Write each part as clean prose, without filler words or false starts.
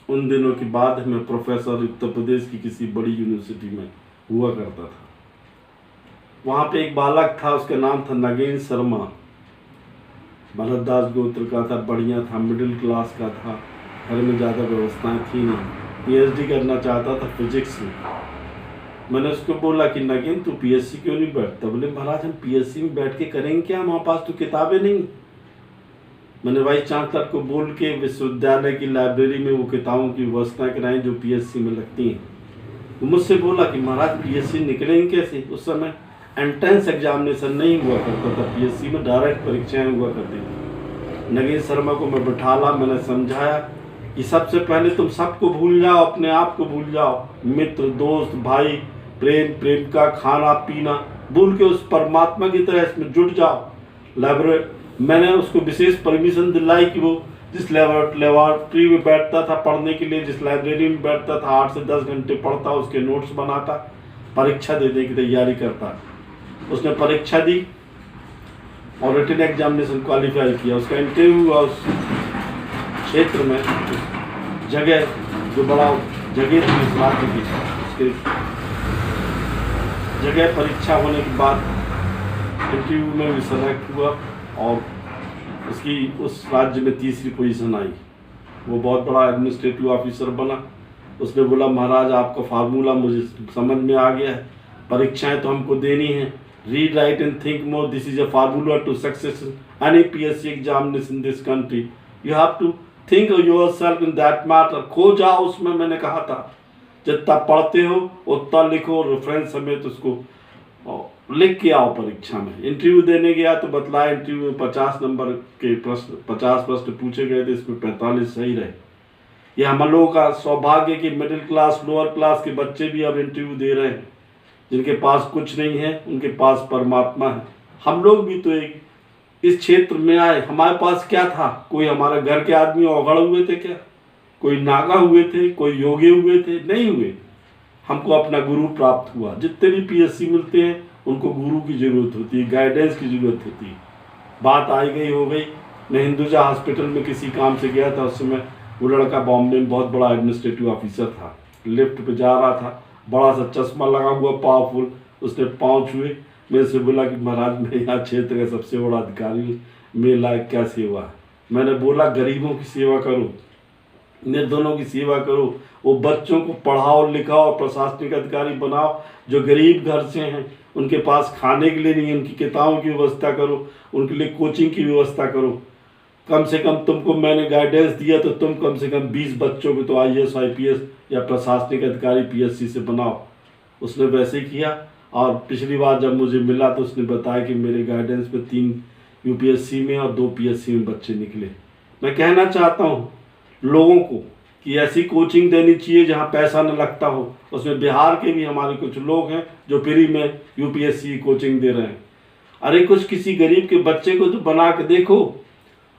उन दिनों की बात है, मैं प्रोफेसर उत्तर प्रदेश की किसी बड़ी यूनिवर्सिटी में हुआ करता था। वहाँ पे एक बालक था, उसका नाम था नगेन शर्मा। भरतदास गोत्र का था, बढ़िया था, मिडिल क्लास का था, घर में ज़्यादा व्यवस्थाएं थी नहीं। पीएचडी करना चाहता था फिजिक्स में। मैंने उसको बोला कि नगेन तू पीएचडी क्यों नहीं बैठता? बोले महाराज हम पीएचडी में बैठ के करेंगे क्या, हमारे पास तो किताबें नहीं। मैंने वाइस चांसलर को बोल के विश्वविद्यालय की लाइब्रेरी में वो किताबों की व्यवस्था कराई जो पीएचडी में लगती हैं। तो मुझसे बोला कि महाराज पीएचडी निकलेंगे कैसे? उस समय एंट्रेंस एग्जामिनेशन नहीं हुआ करता था, पीएचडी में डायरेक्ट परीक्षाएं हुआ करती थी। नगेन शर्मा को मैं बिठाला, मैंने समझाया कि सबसे पहले तुम सबको भूल जाओ, अपने आप को भूल जाओ, मित्र दोस्त भाई प्रेम का खाना पीना भूल के उस परमात्मा की तरह इसमें जुट जाओ। मैंने उसको विशेष परमिशन दिलाई कि वो जिस लेबोरेटरी में बैठता था पढ़ने के लिए, जिस लाइब्रेरी में बैठता था 8 से 10 घंटे पढ़ता, उसके नोट्स बनाता, परीक्षा देने की तैयारी करता। उसने परीक्षा दी और रिटन एग्जामिनेशन क्वालिफाई किया। उसका इंटरव्यू हुआ उस क्षेत्र में, जगह जो बड़ा जगह थी इस राज्य की, उसके जगह परीक्षा होने के बाद इंटरव्यू में भी सेलेक्ट हुआ और उसकी उस राज्य में तीसरी पोजीशन आई। वो बहुत बड़ा एडमिनिस्ट्रेटिव ऑफिसर बना। उसने बोला महाराज आपका फार्मूला मुझे समझ में आ गया है, परीक्षाएं तो हमको देनी है, read write and think more, this is a formula to success any PSC examination in this country, you have to think yourself in that matter. खो जाओ उसमें, मैंने कहा था, जितना पढ़ते हो उतना लिखो, रेफरेंस समेत उसको लिख के आओ परीक्षा में। इंटरव्यू देने गया तो बतलाया इंटरव्यू में 50 नंबर के प्रश्न, 50 प्रश्न पूछे गए थे, इसमें 45 सही रहे। ये हम लोगों का सौभाग्य कि मिडिल क्लास लोअर क्लास के बच्चे भी अब इंटरव्यू दे रहे हैं, जिनके पास कुछ नहीं है उनके पास परमात्मा है। हम लोग भी तो एक इस क्षेत्र में आए, हमारे पास क्या था? कोई हमारे घर के आदमी अवगढ़ हुए थे क्या? कोई नागा हुए थे? कोई योगी हुए थे? नहीं हुए। हमको अपना गुरु प्राप्त हुआ। जितने भी पीएससी मिलते हैं उनको गुरु की जरूरत होती है, गाइडेंस की जरूरत होती है। बात आई गई हो गई। मैं हिंदुजा हॉस्पिटल में किसी काम से गया था, उस समय वो लड़का बॉम्बे में बहुत बड़ा एडमिनिस्ट्रेटिव ऑफिसर था, लिफ्ट पे जा रहा था, बड़ा सा चश्मा लगा हुआ पावरफुल, उसने पाँव छुए। मेरे से बोला कि महाराज मैं यहाँ क्षेत्र का सबसे बड़ा अधिकारी हूँ, मेरे लायक क्या सेवा है? मैंने बोला गरीबों की सेवा करो, निर्धनों की सेवा करो, वो बच्चों को पढ़ाओ लिखाओ, प्रशासनिक अधिकारी बनाओ जो गरीब घर से हैं, उनके पास खाने के लिए नहीं है, उनकी किताबों की व्यवस्था करो, उनके लिए कोचिंग की व्यवस्था करो। कम से कम तुमको मैंने गाइडेंस दिया तो तुम कम से कम 20 बच्चों को तो आईएएस आईपीएस या प्रशासनिक अधिकारी पीएससी से बनाओ। उसने वैसे किया और पिछली बार जब मुझे मिला तो उसने बताया कि मेरे गाइडेंस में 3 यूपीएससी में और 2 पीएससी में बच्चे निकले। मैं कहना चाहता हूँ लोगों को कि ऐसी कोचिंग देनी चाहिए जहाँ पैसा न लगता हो। उसमें बिहार के भी हमारे कुछ लोग हैं जो फ्री में यूपीएससी की कोचिंग दे रहे हैं। अरे कुछ किसी गरीब के बच्चे को तो बना के देखो,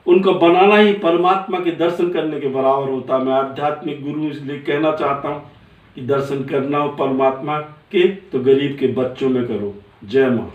उनका बनाना ही परमात्मा के दर्शन करने के बराबर होता है। मैं आध्यात्मिक गुरु इसलिए कहना चाहता हूँ कि दर्शन करना हो परमात्मा के तो गरीब के बच्चों में करो। जय माँ।